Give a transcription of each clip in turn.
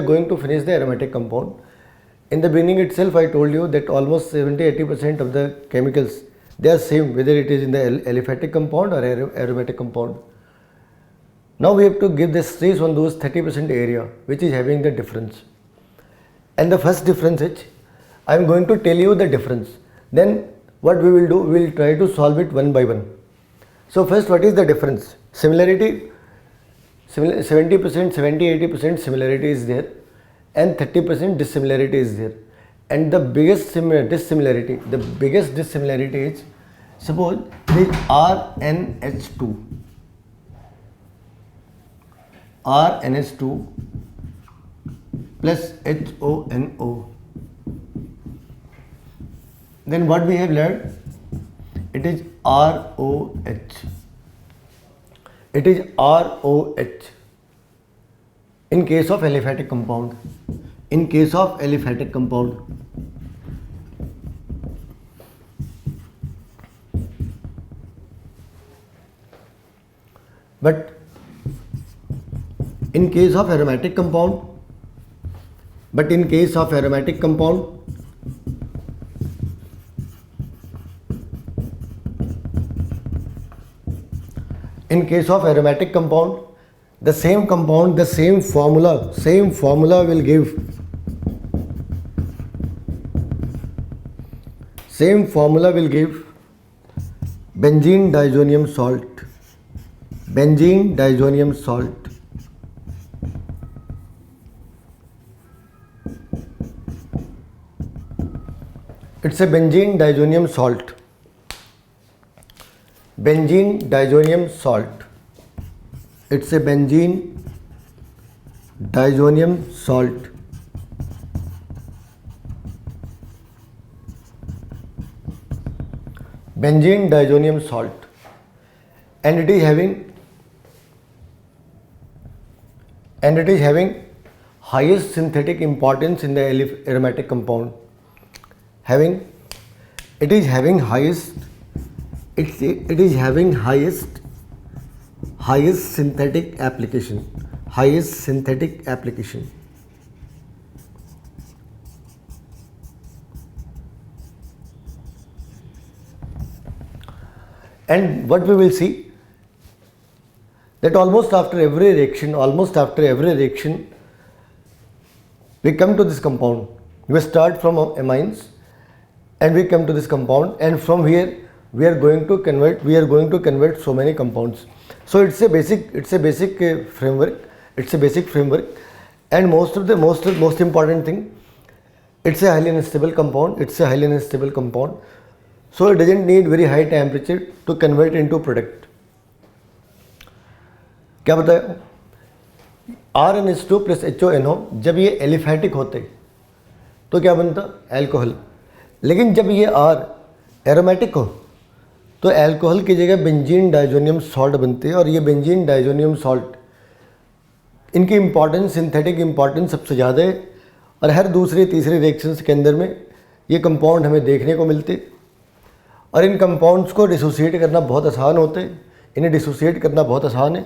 going to finish the aromatic compound. In the beginning itself, I told you that almost 70-80% of the chemicals, they are same whether it is in the aliphatic compound or aromatic compound. Now we have to give the stress on those 30% area which is having the difference. And the first difference is, I am going to tell you the difference. Then what we will do, we will try to solve it one by one. So first, what is the difference? Similarity, 70%, 70-80% similarity is there and 30% dissimilarity is there. And the biggest dissimilarity is, suppose it is RNH2 plus HONO. Then what we have learned? It is ROH. It is ROH in case of aliphatic compound. In case of aliphatic compound. But in case of aromatic compound, in case of aromatic compound, the same compound, the same formula will give benzene diazonium salt. It's a benzene diazonium salt. It's a benzene diazonium salt. And it is having highest synthetic importance in the aromatic compound. It is having highest synthetic application. And what we will see, that almost after every reaction, we come to this compound. We start from amines and we come to this compound, and from here we are going to convert so many compounds. So it's a basic framework. And most important thing, it's a highly unstable compound. So it doesn't need very high temperature to convert into product. क्या बताया? RNH2 plus HONO जब ये aliphatic होते तो क्या बनता? Alcohol. लेकिन जब ये R एरोमेटिक हो तो एल्कोहल की जगह बेंजीन डाइजोनियम सॉल्ट बनते हैं. और ये बेंजीन डाइजोनियम सॉल्ट, इनकी इंपॉर्टेंस, सिंथेटिक इंपॉर्टेंस सबसे ज़्यादा है. और हर दूसरे तीसरे रिएक्शंस के अंदर में ये कंपाउंड हमें देखने को मिलते. और इन कंपाउंड्स को डिसोसिएट करना बहुत आसान होते हैं. इन्हें डिसोसिएट करना बहुत आसान है.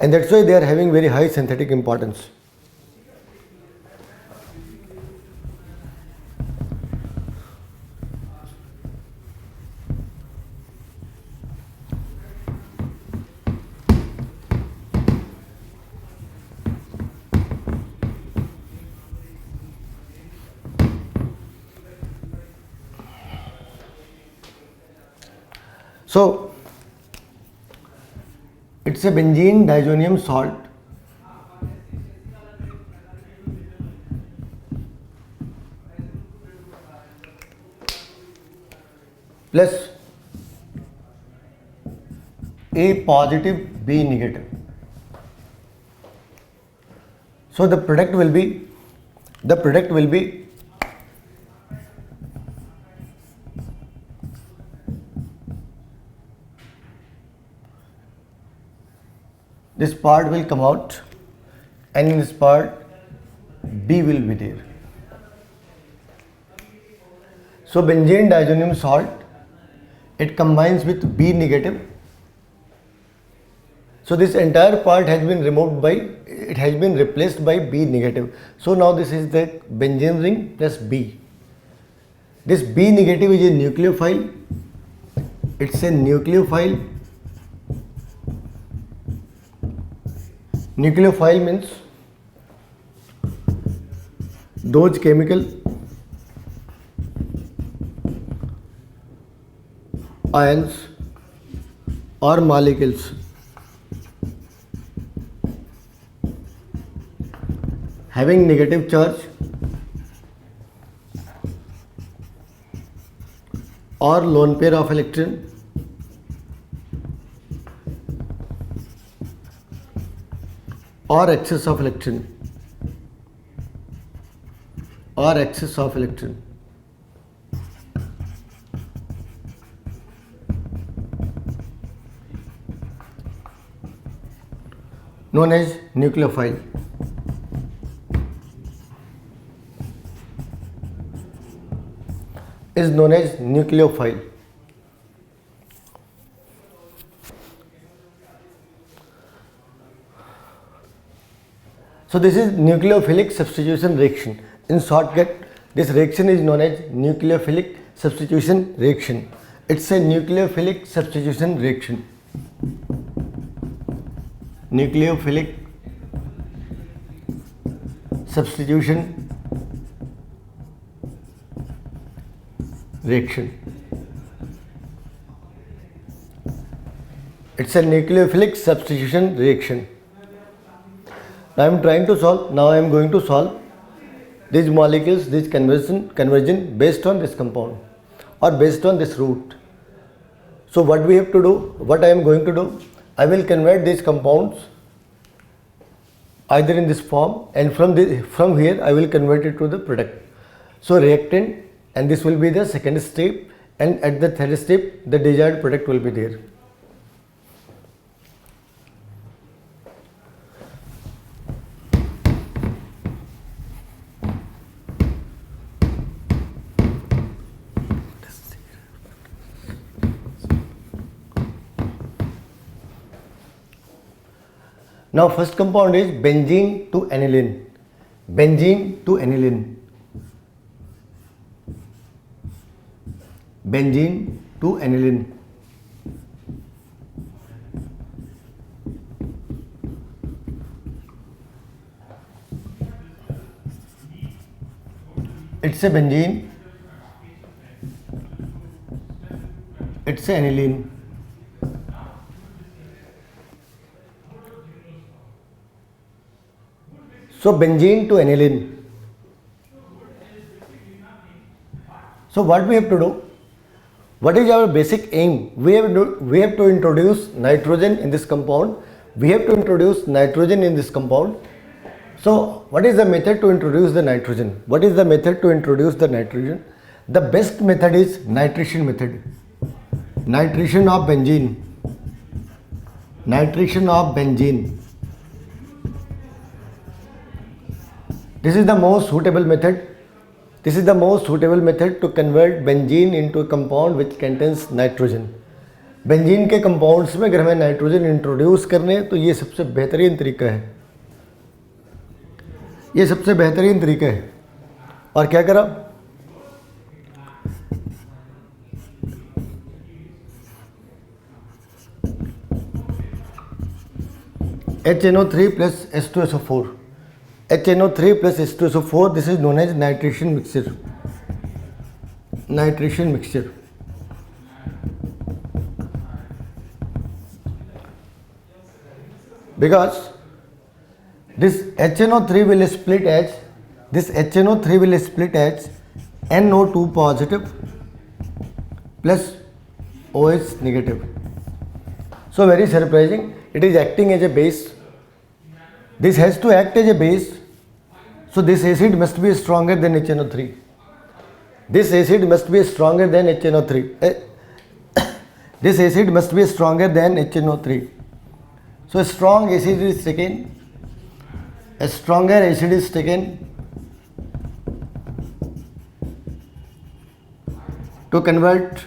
And that's why they are having very high synthetic importance. So it's a benzene diazonium salt plus A positive, B negative. So the product will be this part will come out, and in this part B will be there. So benzene diazonium salt, it combines with B negative. So this entire part has been removed by it has been replaced by B negative. So now this is the benzene ring plus B. This B negative is a nucleophile. It's a nucleophile. Nucleophile means those chemical ions or molecules having negative charge or lone pair of electron or excess of electron known as nucleophile. Is known as nucleophile. So this is nucleophilic substitution reaction. In shortcut, this reaction is known as nucleophilic substitution reaction. It's a nucleophilic substitution reaction. Nucleophilic substitution reaction. It's a nucleophilic substitution reaction. Now I am trying to solve. Now I am going to solve these molecules, this conversion based on this compound or based on this route. So what we have to do, what I am going to do, I will convert these compounds either in this form, and from here I will convert it to the product. So reactant, and this will be the second step, and at the third step the desired product will be there. Now first compound is benzene to aniline. Benzene to aniline. Benzene to aniline. It's a benzene. It's a aniline. So benzene to aniline. So what we have to do? What is our basic aim? We have to introduce nitrogen in this compound. So what is the method to introduce the nitrogen? The best method is nitration method. Nitration of benzene. This is the most suitable method. To convert benzene into a compound which contains nitrogen. Benzene के compounds में अगर हमें nitrogen introduce करने हैं तो ये सबसे बेहतरीन तरीका है, और क्या करा, HNO3 plus H2SO4. HNO3 plus H2SO4, this is known as nitration mixture. Because this HNO3 will split as NO2 positive plus OH negative. So very surprising, it is acting as a base. This has to act as a base, so this acid must be stronger than HNO3. This acid must be stronger than HNO3. So a stronger acid is taken to convert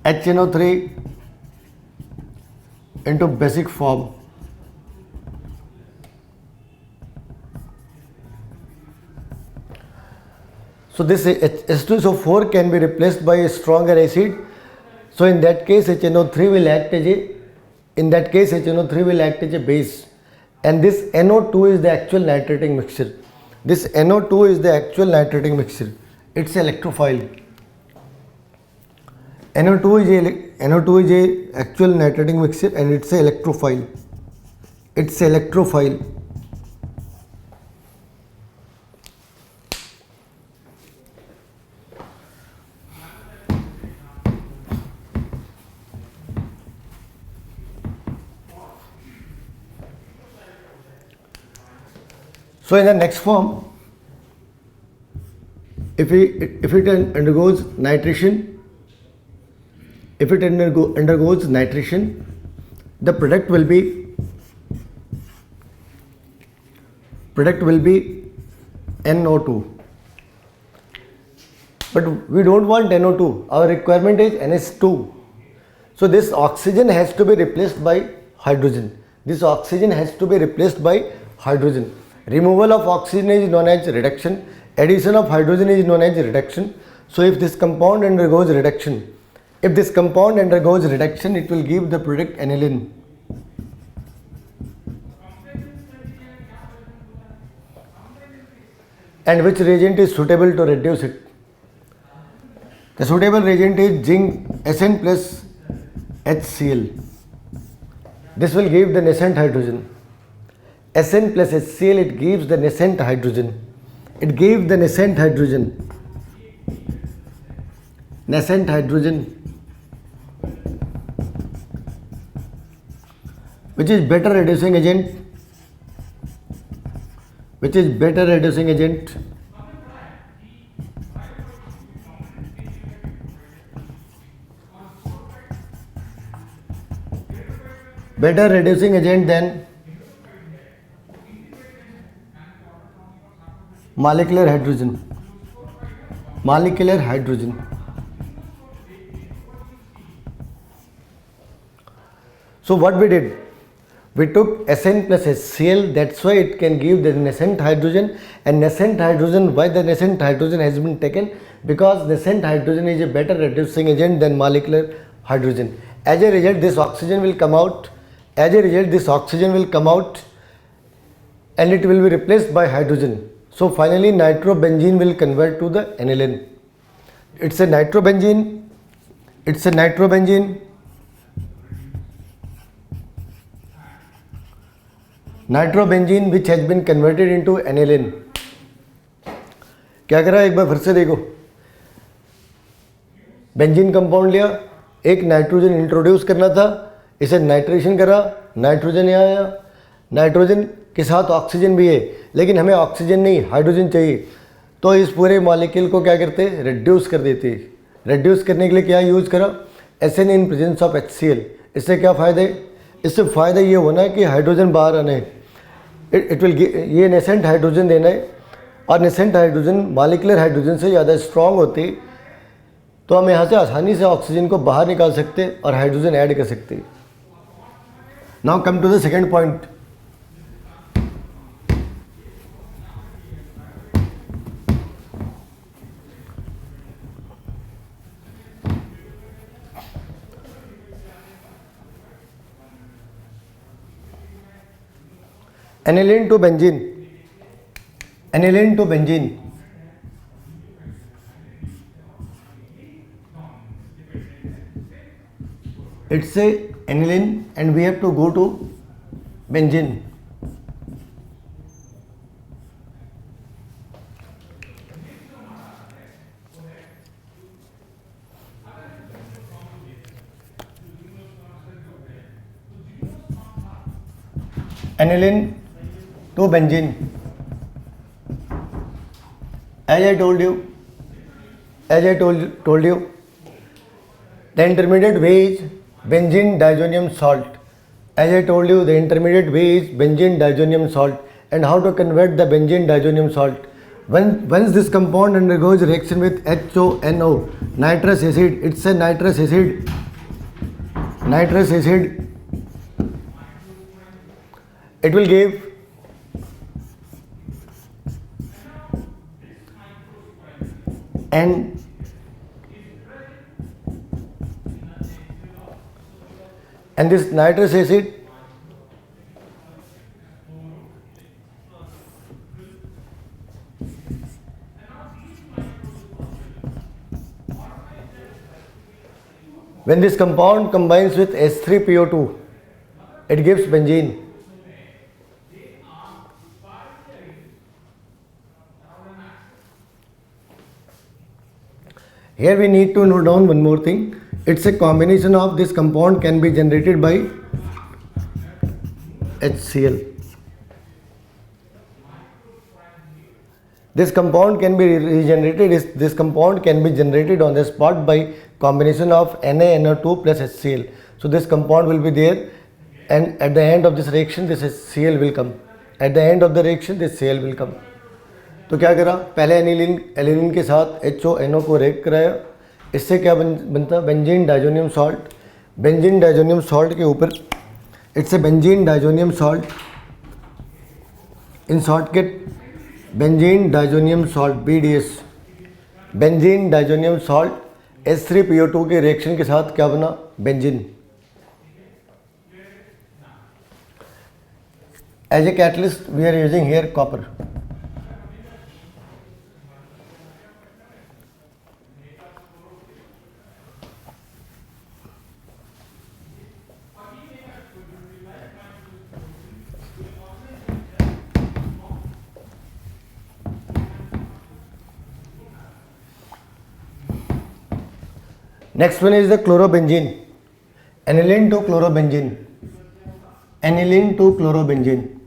HNO3 into basic form. So this H2SO4 can be replaced by a stronger acid. So in that case HNO3 will act as a base, and this NO2 is the actual nitrating mixture. This NO2 is the actual nitrating mixture. It's electrophile. NO2 is a actual nitrating mixture, and it's a electrophile. It's electrophile. So in the next form, if it undergoes nitration, the product will be NO2. But we don't want NO2. Our requirement is NH2. So this oxygen has to be replaced by hydrogen. Removal of oxygen is known as reduction. Addition of hydrogen is known as reduction. So if this compound undergoes reduction, it will give the product aniline. And which reagent is suitable to reduce it? The suitable reagent is zinc Sn plus HCl. This will give the nascent hydrogen. Sn plus HCl, it gives the nascent hydrogen. Nascent hydrogen, which is better reducing agent. Better reducing agent than molecular hydrogen. So what we did, we took Sn plus HCl, that's why it can give the nascent hydrogen. And nascent hydrogen, why the nascent hydrogen has been taken? Because nascent hydrogen is a better reducing agent than molecular hydrogen. As a result, this oxygen will come out, and it will be replaced by hydrogen. So finally nitrobenzene will convert to the aniline. It's a nitrobenzene which has been converted into aniline. क्या करा, एक बार फिर से देखो. Benzene compound लिया, एक nitrogen introduce करना था, इसे नाइट्रेशन करा, नाइट्रोजन यहाँ आया, नाइट्रोजन के साथ ऑक्सीजन भी है, लेकिन हमें ऑक्सीजन नहीं, हाइड्रोजन चाहिए. तो इस पूरे मॉलिक्यूल को क्या करते, रिड्यूस कर देते. रिड्यूस करने के लिए क्या यूज़ करा, Sn in presence of HCl. इससे क्या फ़ायदे, इससे फ़ायदा ये होना कि हाइड्रोजन बाहर आने, इट विल ये नेसेंट हाइड्रोजन देना है. और नेसेंट हाइड्रोजन मॉलिक्यूलर हाइड्रोजन से ज़्यादा स्ट्रॉन्ग होती, तो हम यहाँ से आसानी से ऑक्सीजन को बाहर निकाल सकते और हाइड्रोजन ऐड कर सकते. Now come to the second point. Aniline to benzene. It's a aniline and we have to go to benzene. Aniline to benzene. As I told you, the intermediate way is benzene diazonium salt. As I told you, the intermediate way is benzene diazonium salt. And how to convert the benzene diazonium salt? Once this compound undergoes reaction with HONO, nitrous acid, it's a nitrous acid. It will give and this nitrous acid when this compound combines with H3PO2 it gives benzene. Here we need to note down one more thing. It's a combination of this compound can be generated by HCl. This compound can be regenerated. This compound can be generated on the spot by combination of NaNO2 plus HCl. So this compound will be there, and at the end of this reaction this HCl will come. At the end of the reaction this Cl will come. तो क्या करा, पहले aniline के साथ HONO को react कराया, इससे क्या बनता benzene diazonium salt. Benzene diazonium salt के ऊपर it's a benzene diazonium salt in shortcut benzene diazonium salt BDS. Benzene diazonium salt H3PO2 के रिएक्शन के साथ क्या बना benzene. As a catalyst we are using here copper. Next one is the chlorobenzene. Aniline to chlorobenzene. Aniline to chlorobenzene.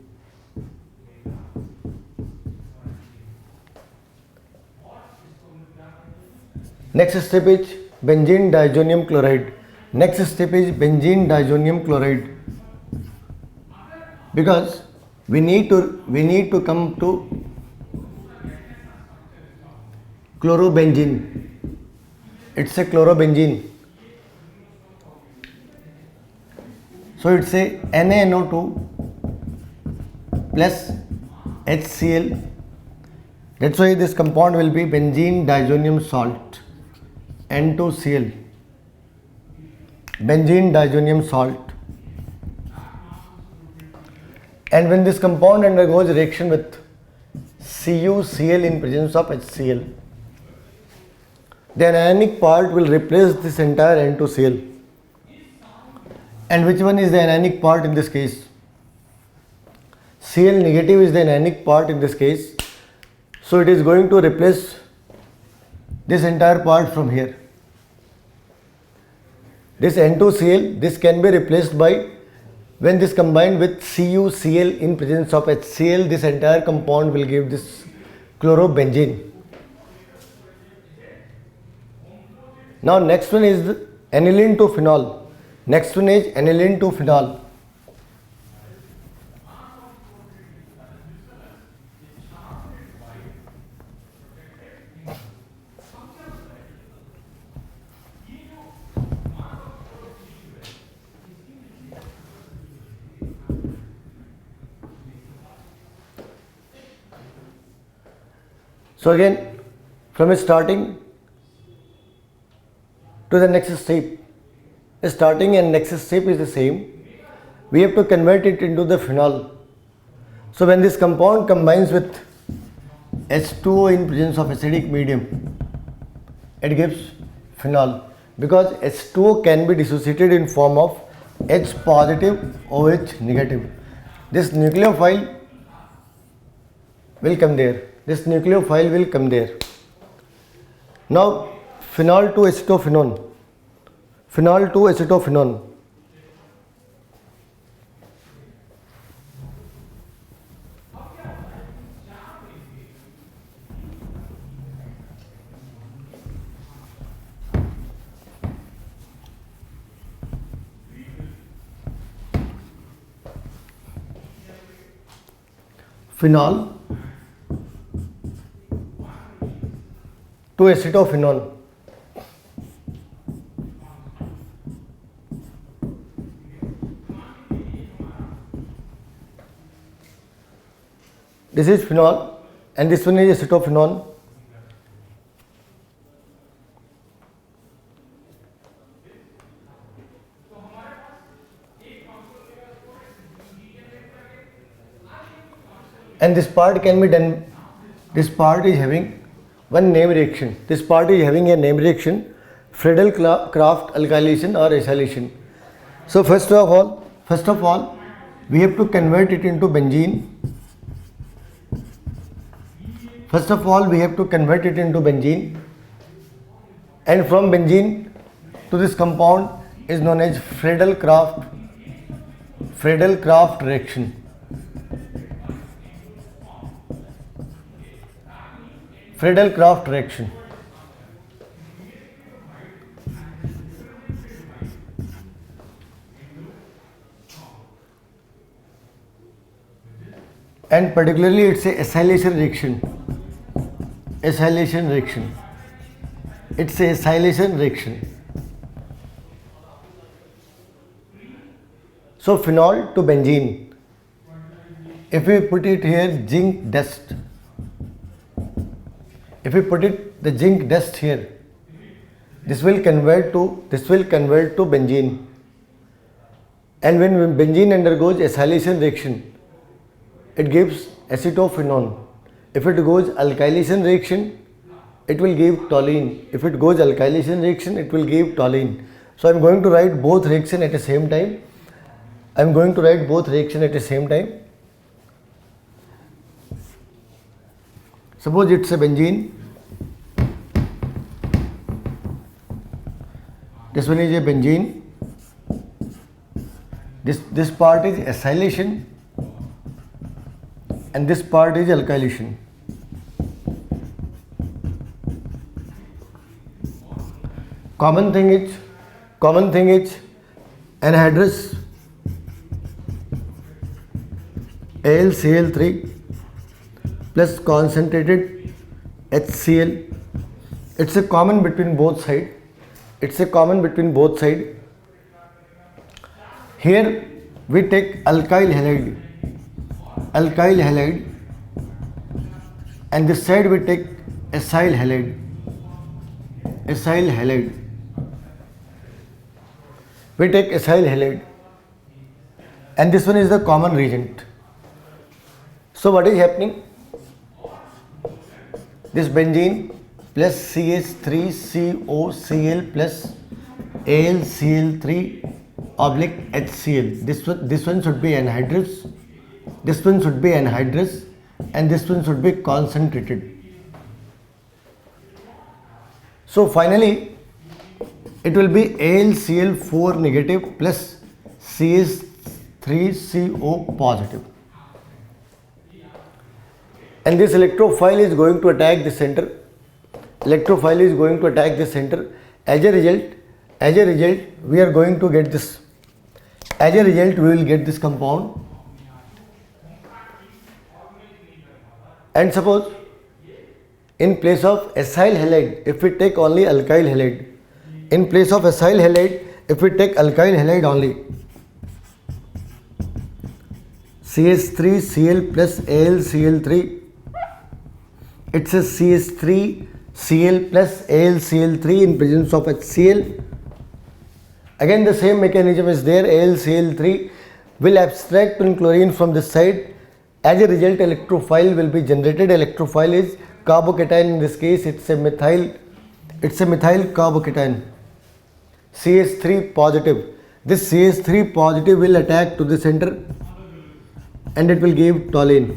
Next step is benzene diazonium chloride. Next step is benzene diazonium chloride. Because we need to come to chlorobenzene. It's a chlorobenzene. So it's a NaNO2 plus HCl. That's why this compound will be benzene diazonium salt, N2Cl. Benzene diazonium salt. And when this compound undergoes reaction with CuCl in presence of HCl, the anionic part will replace this entire N2Cl. And which one is the anionic part in this case? Cl negative is the anionic part in this case. So it is going to replace this entire part from here. This N2Cl, this can be replaced by, when this combined with CuCl in presence of HCl, this entire compound will give this chlorobenzene. Now next one is the aniline to phenol. Next one is aniline to phenol. So again, from starting to the next step, starting and next step is the same. We have to convert it into the phenol. So when this compound combines with H2O in presence of acidic medium, it gives phenol, because H2O can be dissociated in form of H positive, OH negative. This nucleophile will come there. This nucleophile will come there. Now phenol to acetophenone. Phenol to acetophenone. Phenol to acetophenone. This is phenol and this one is acetophenone. and this part can be done. This part is having one name reaction. This part is having a name reaction, Friedel-Crafts alkylation or acylation. So first of all, we have to convert it into benzene. First of all, we have to convert it into benzene, and from benzene to this compound is known as Friedel-Crafts reaction. Friedel-Crafts reaction. And particularly it's a acylation reaction. Acylation reaction. It's a acylation reaction. So phenol to benzene. If we put it here zinc dust. If we put it the zinc dust here, this will convert to benzene. And when benzene undergoes acylation reaction, it gives acetophenone. If it goes alkylation reaction, it will give toluene. If it goes alkylation reaction, it will give toluene. So I am going to write both reaction at the same time. Suppose it's a benzene. This one is a benzene. This part is acylation and this part is alkylation. Common thing is anhydrous AlCl3 plus concentrated HCl. It's a common between both sides. Here we take alkyl halide, and this side we take acyl halide. We take acyl halide, and this one is the common reagent. So what is happening? This benzene plus CH3COCl plus AlCl3 oblique HCl. This one should be anhydrous. This one should be anhydrous, and this one should be concentrated. So finally, it will be AlCl4 negative plus CH3CO positive. And this electrophile is going to attack the center. As a result, we are going to get this. As a result, we will get this compound. And suppose in place of acyl halide, if we take only alkyl halide, if we take alkyl halide only, CH3Cl plus AlCl3, it's a CH3Cl plus AlCl3 in presence of HCl. Again the same mechanism is there. AlCl3 will abstract chlorine from this side. As a result, electrophile will be generated. Electrophile is carbocation. In this case, it's a methyl carbocation. CH3 positive. This CH3 positive will attack to the center and it will give toluene.